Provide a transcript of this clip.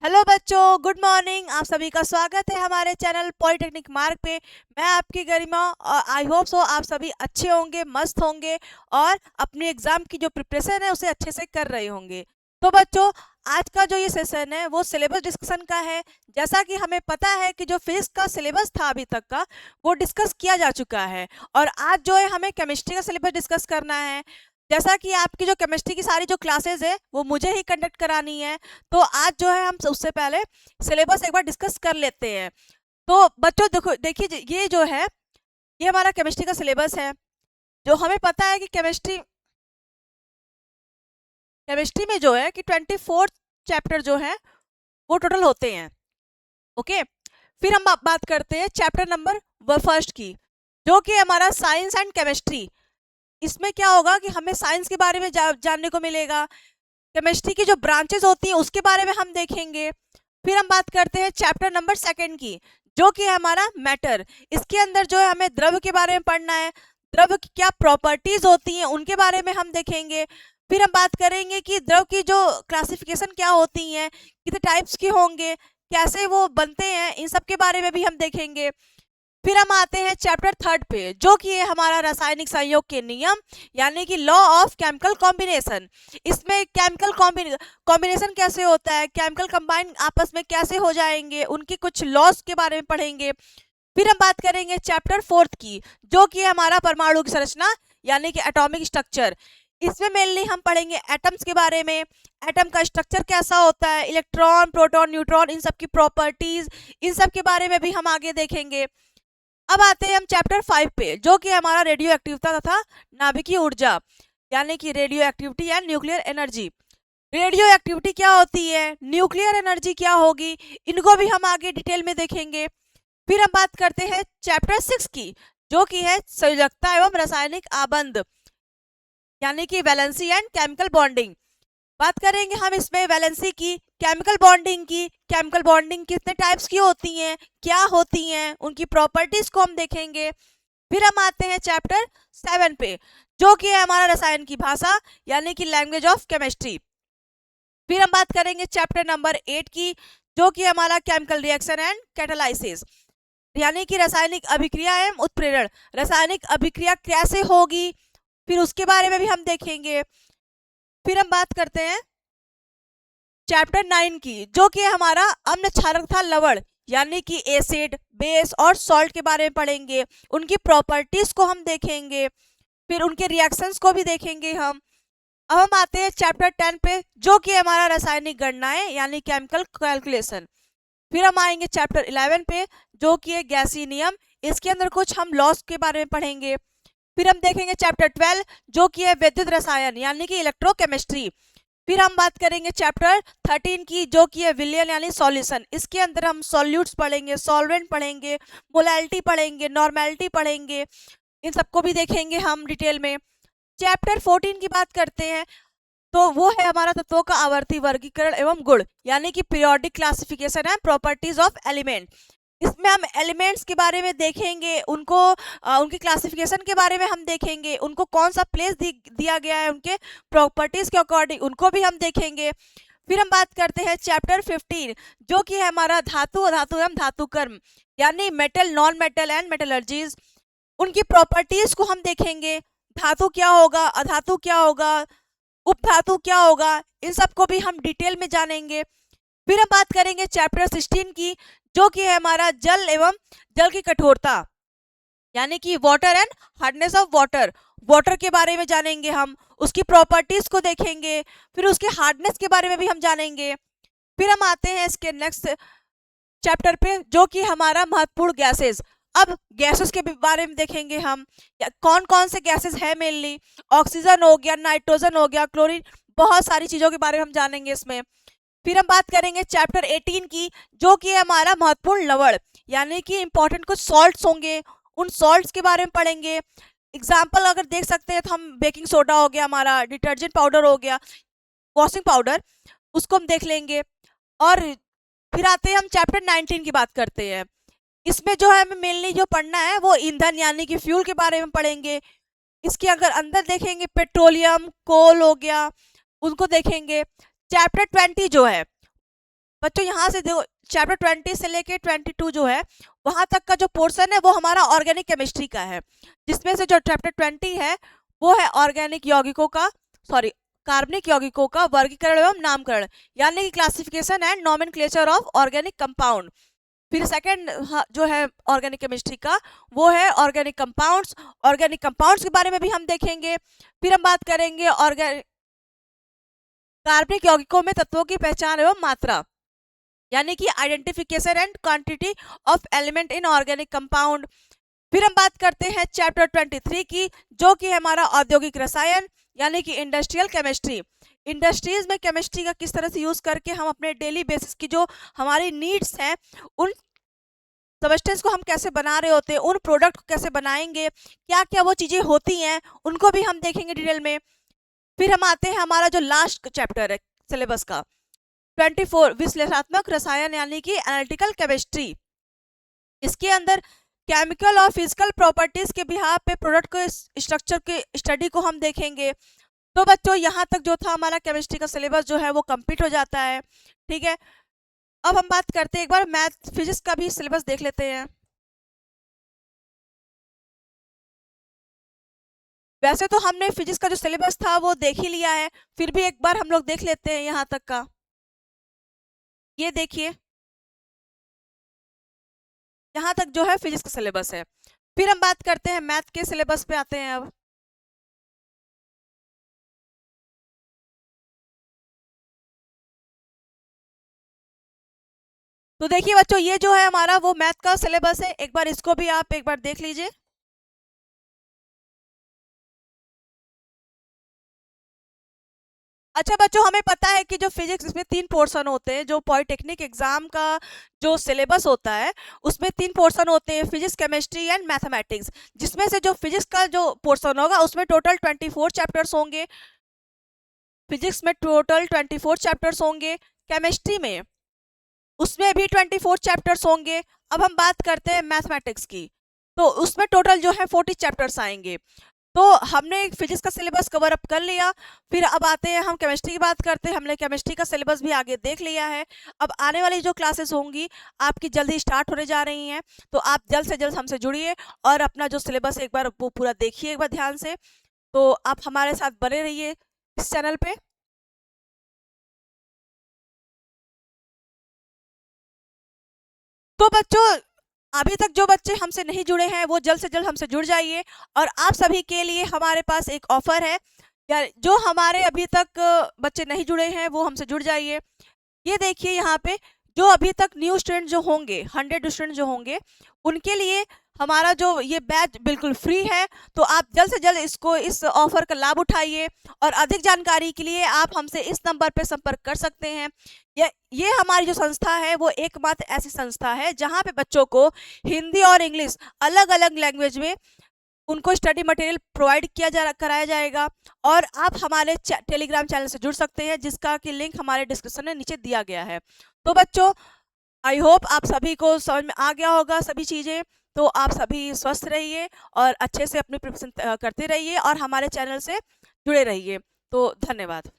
Hello बच्चों, good morning. आप सभी का स्वागत है हमारे चैनल पॉलिटेक्निक मार्ग पे। मैं आपकी गरिमा और आई होप सो आप सभी अच्छे होंगे, मस्त होंगे और अपनी एग्जाम की जो प्रिपरेशन है उसे अच्छे से कर रहे होंगे। तो बच्चों, आज का जो ये सेशन है वो सिलेबस डिस्कशन का है। जैसा कि हमें पता है कि जो फिजिक्स का सिलेबस था अभी तक का वो डिस्कस किया जा चुका है और आज जो है हमें केमिस्ट्री का सिलेबस डिस्कस करना है। जैसा कि आपकी जो केमिस्ट्री की सारी जो क्लासेस है वो मुझे ही कंडक्ट करानी है, तो आज जो है हम उससे पहले सिलेबस एक बार डिस्कस कर लेते हैं। तो बच्चों देखो, देखिए ये जो है ये हमारा केमिस्ट्री का सिलेबस है। जो हमें पता है कि केमिस्ट्री केमिस्ट्री में जो है कि 24 चैप्टर जो है वो टोटल होते हैं। ओके, फिर हम बात करते हैं चैप्टर नंबर फर्स्ट की, जो कि हमारा साइंस एंड केमिस्ट्री। इसमें क्या होगा कि हमें साइंस के बारे में जानने को मिलेगा, केमिस्ट्री की जो ब्रांचेस होती हैं उसके बारे में हम देखेंगे। फिर हम बात करते हैं चैप्टर नंबर सेकंड की, जो कि है हमारा मैटर। इसके अंदर जो है हमें द्रव के बारे में पढ़ना है, द्रव की क्या प्रॉपर्टीज होती हैं उनके बारे में हम देखेंगे। फिर हम बात करेंगे कि द्रव की जो क्लासिफिकेशन क्या होती हैं, कितने टाइप्स के होंगे, कैसे वो बनते हैं, इन सब के बारे में भी हम देखेंगे। फिर हम आते हैं चैप्टर थर्ड पे, जो कि है हमारा रासायनिक संयोग के नियम, यानी कि लॉ ऑफ केमिकल कॉम्बिनेशन। इसमें केमिकल कॉम्बिनेशन कैसे होता है, केमिकल कंबाइन आपस में कैसे हो जाएंगे, उनकी कुछ लॉस के बारे में पढ़ेंगे। फिर हम बात करेंगे चैप्टर फोर्थ की, जो कि है हमारा परमाणु की संरचना यानी कि एटॉमिक स्ट्रक्चर। इसमें मेनली हम पढ़ेंगे एटम्स के बारे में, एटम का स्ट्रक्चर कैसा होता है, इलेक्ट्रॉन, प्रोटॉन, न्यूट्रॉन, इन सब की प्रॉपर्टीज, इन सब के बारे में भी हम आगे देखेंगे। अब आते हैं हम चैप्टर 5 पे, जो कि हमारा रेडियो एक्टिविटी तथा नाभिकीय ऊर्जा, यानी कि radio activity and nuclear energy. Radio activity क्या होती है, न्यूक्लियर एनर्जी क्या होगी, इनको भी हम आगे डिटेल में देखेंगे। फिर हम बात करते हैं चैप्टर 6 की, जो कि है संयोजकता एवं रासायनिक आबंध, यानी कि वैलेंसी एंड केमिकल बॉन्डिंग। बात करेंगे हम इसमें वैलेंसी की, केमिकल बॉन्डिंग की, केमिकल बॉन्डिंग कितने टाइप्स की होती हैं, क्या होती हैं, उनकी प्रॉपर्टीज को हम देखेंगे। फिर हम आते हैं चैप्टर 7 पे, जो कि है हमारा रसायन की भाषा, यानी कि लैंग्वेज ऑफ केमिस्ट्री। फिर हम बात करेंगे चैप्टर नंबर 8 की, जो कि हमारा केमिकल रिएक्शन एंड कैटालाइसिस, यानी कि रासायनिक अभिक्रिया एवं उत्प्रेरण, रासायनिक अभिक्रिया कैसे होगी, फिर उसके बारे में भी हम देखेंगे। फिर हम बात करते हैं चैप्टर 9 की, जो कि हमारा अम्ल क्षारक तथा लवण, यानी कि एसिड, बेस और सॉल्ट के बारे में पढ़ेंगे, उनकी प्रॉपर्टीज को हम देखेंगे, फिर उनके रिएक्शंस को भी देखेंगे हम। अब हम आते हैं चैप्टर 10 पे, जो कि हमारा रासायनिक गणनाएं यानी केमिकल कैलकुलेशन। फिर हम आएंगे चैप्टर 11 पे, जो कि है गैसीय नियम। इसके अंदर कुछ हम लॉस के बारे में पढ़ेंगे। फिर हम देखेंगे चैप्टर 12, जो कि है विद्युत रसायन यानी कि इलेक्ट्रोकेमिस्ट्री। फिर हम बात करेंगे चैप्टर 13 की, जो कि है विलयन यानी सॉल्यूशन। इसके अंदर हम सॉल्यूट्स पढ़ेंगे, सॉल्वेंट पढ़ेंगे, मोलैलिटी पढ़ेंगे, नॉर्मेलिटी पढ़ेंगे, इन सबको भी देखेंगे हम डिटेल में। चैप्टर 14 की बात करते हैं, तो वो है हमारा तत्वों का आवर्ती वर्गीकरण एवं गुण, यानी कि periodic classification and properties of element. इसमें हम एलिमेंट्स के बारे में देखेंगे, उनको उनकी क्लासिफिकेशन के बारे में हम देखेंगे, उनको कौन सा प्लेस दिया गया है, उनके प्रॉपर्टीज के अकॉर्डिंग उनको भी हम देखेंगे। फिर हम बात करते हैं चैप्टर 15, जो कि है हमारा धातु, अधातु एवं धातु कर्म, यानी मेटल, नॉन मेटल एंड मेटलर्जीज, उनकी प्रॉपर्टीज को हम देखेंगे। धातु क्या होगा, अधातु क्या होगा, उपधातु क्या होगा, इन सबको भी हम डिटेल में जानेंगे। फिर हम बात करेंगे चैप्टर 16 की, जो कि है हमारा जल एवं जल की कठोरता, यानी कि water and hardness of water. Water के बारे में जानेंगे हम, उसकी प्रॉपर्टीज को देखेंगे, फिर उसके हार्डनेस के बारे में भी हम जानेंगे। फिर हम आते हैं इसके नेक्स्ट चैप्टर पे, जो कि हमारा महत्वपूर्ण गैसेस। अब गैसेस के बारे में देखेंगे हम, कौन कौन से गैसेस है मेनली, ऑक्सीजन हो गया, नाइट्रोजन हो गया, क्लोरीन, बहुत सारी चीजों के बारे में हम जानेंगे इसमें। फिर हम बात करेंगे चैप्टर 18 की, जो कि है हमारा महत्वपूर्ण लवण, यानी कि इंपॉर्टेंट कुछ सॉल्ट्स होंगे, उन सॉल्ट्स के बारे में पढ़ेंगे। एग्जाम्पल अगर देख सकते हैं तो हम बेकिंग सोडा हो गया, हमारा डिटर्जेंट पाउडर हो गया, वॉशिंग पाउडर, उसको हम देख लेंगे। और फिर आते हैं हम चैप्टर 19 की बात करते हैं। इसमें जो है हमें मेनली जो पढ़ना है वो ईंधन यानी कि फ्यूल के बारे में पढ़ेंगे। इसके अगर अंदर देखेंगे पेट्रोलियम, कोल हो गया, उनको देखेंगे। चैप्टर 20 जो है बच्चों यहाँ से देखो चैप्टर 20 से लेके 22 जो है वहां तक का जो पोर्शन है वो हमारा ऑर्गेनिक केमिस्ट्री का है, जिसमें से जो चैप्टर 20 है वो है ऑर्गेनिक यौगिकों का, सॉरी कार्बनिक यौगिकों का वर्गीकरण एवं नामकरण, यानी कि classification and nomenclature of organic compound. फिर सेकंड जो है ऑर्गेनिक केमिस्ट्री का वो है ऑर्गेनिक कंपाउंड्स। ऑर्गेनिक कंपाउंड्स के बारे में भी हम देखेंगे। फिर हम बात करेंगे ऑर्गेनिक कार्बनिक यौगिकों में तत्वों की पहचान एवं मात्रा, यानी कि identification and quantity of element in organic compound. फिर हम बात करते हैं चैप्टर 23 की, जो कि हमारा औद्योगिक रसायन यानी कि इंडस्ट्रियल केमिस्ट्री। इंडस्ट्रीज में केमिस्ट्री का किस तरह से यूज करके हम अपने डेली बेसिस की जो हमारी नीड्स हैं उन सब्सटेंस को हम कैसे बना रहे होते हैं, उन प्रोडक्ट को कैसे बनाएंगे, क्या क्या वो चीज़ें होती हैं उनको भी हम देखेंगे डिटेल में। फिर हम आते हैं हमारा जो लास्ट चैप्टर है सिलेबस का 24 विश्लेषणात्मक रसायन यानी कि एनालिटिकल केमिस्ट्री। इसके अंदर केमिकल और फिजिकल प्रॉपर्टीज के बिहाफ पे प्रोडक्ट के स्ट्रक्चर के स्टडी को हम देखेंगे। तो बच्चों यहाँ तक जो था हमारा केमिस्ट्री का सिलेबस जो है वो कंप्लीट हो जाता है। ठीक है, अब हम बात करते हैं एक बार मैथ फिजिक्स का भी सिलेबस देख लेते हैं। वैसे तो हमने फिजिक्स का जो सिलेबस था वो देख ही लिया है, फिर भी एक बार हम लोग देख लेते हैं यहाँ तक का। ये देखिए यहाँ तक जो है फिजिक्स का सिलेबस है। फिर हम बात करते हैं मैथ के सिलेबस पे आते हैं अब। तो देखिए बच्चों ये जो है हमारा वो मैथ का सिलेबस है, एक बार इसको भी आप एक बार देख लीजिए। अच्छा बच्चों हमें पता है कि जो फिजिक्स में 3 पोर्शन होते हैं, जो पॉलिटेक्निक एग्जाम का जो सिलेबस होता है उसमें 3 पोर्शन होते हैं, फिजिक्स केमिस्ट्री एंड मैथमेटिक्स। जिसमें से जो फिजिक्स का जो पोर्शन होगा उसमें टोटल 24 चैप्टर्स होंगे, फिजिक्स में टोटल 24 चैप्टर्स होंगे, केमिस्ट्री में उसमें भी 24 चैप्टर्स होंगे। अब हम बात करते हैं मैथमेटिक्स की, तो उसमें टोटल जो है 40 चैप्टर्स आएंगे। तो हमने फिजिक्स का सिलेबस कवर अप कर लिया। फिर अब आते हैं हम केमिस्ट्री की बात करते हैं, हमने केमिस्ट्री का सिलेबस भी आगे देख लिया है। अब आने वाली जो क्लासेस होंगी आपकी जल्दी स्टार्ट होने जा रही हैं, तो आप जल्द से जल्द हमसे जुड़िए और अपना जो सिलेबस एक बार वो पूरा देखिए एक बार ध्यान से। तो आप हमारे साथ बने रहिए इस चैनल पे। तो बच्चों अभी तक जो बच्चे हमसे नहीं जुड़े हैं वो जल्द से जल्द हमसे जुड़ जाइए। और आप सभी के लिए हमारे पास एक ऑफर है, या जो हमारे अभी तक बच्चे नहीं जुड़े हैं वो हमसे जुड़ जाइए। ये देखिए यहाँ पे जो अभी तक न्यू स्टूडेंट जो होंगे 100 स्टूडेंट जो होंगे उनके लिए हमारा जो ये बैच बिल्कुल फ्री है। तो आप जल्द से जल्द इसको इस ऑफर का लाभ उठाइए और अधिक जानकारी के लिए आप हमसे इस नंबर पर संपर्क कर सकते हैं। ये हमारी जो संस्था है वो एकमात्र ऐसी संस्था है जहाँ पे बच्चों को हिंदी और इंग्लिश अलग अलग लैंग्वेज में उनको स्टडी मटेरियल प्रोवाइड कराया जाएगा। और आप हमारे टेलीग्राम चैनल से जुड़ सकते हैं जिसका कि लिंक हमारे डिस्क्रिप्शन में नीचे दिया गया है। तो बच्चों आई होप आप सभी को समझ में आ गया होगा सभी चीज़ें। तो आप सभी स्वस्थ रहिए और अच्छे से अपनी प्रिपरेशन करते रहिए और हमारे चैनल से जुड़े रहिए। तो धन्यवाद।